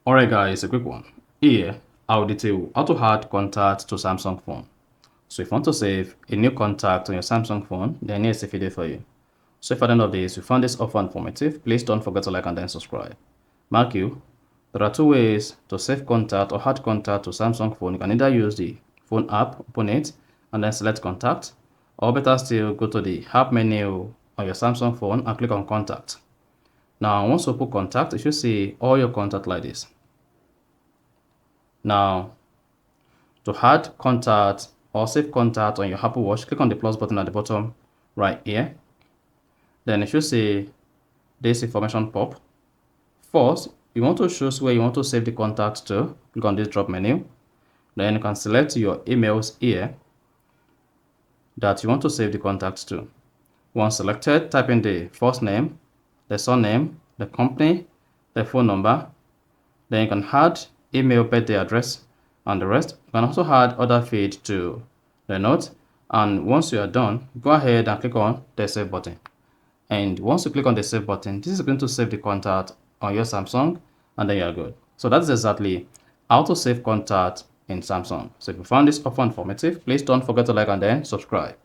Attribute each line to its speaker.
Speaker 1: Alright guys, a quick one. Here, I'll detail how to add contact to Samsung phone. So if you want to save a new contact on your Samsung phone, then here's a video for you. So if at the end of this, you found this offer informative, please don't forget to like and then subscribe. Mark you, there are two ways to save contact or add contact to Samsung phone. You can either use the phone app, open it, and then select contact, or better still, go to the app menu on your Samsung phone and click on contact. Now, once you put contact, you should see all your contact like this. Now, to add contact or save contact on your Apple Watch, click on the plus button at the bottom right here. Then you should see this information pop. First, you want to choose where you want to save the contacts to. Click on this drop menu. Then you can select your emails here that you want to save the contacts to. Once selected, type in the first name, the surname, the company, the phone number. Then you can add email, birthday address, and the rest. You can also add other feed to the note. And once you are done, go ahead and click on the save button. And once you click on the save button, this is going to save the contact on your Samsung, and then you're good. So that's exactly how to save contact in Samsung. So if you found this offer informative, please don't forget to like and then subscribe.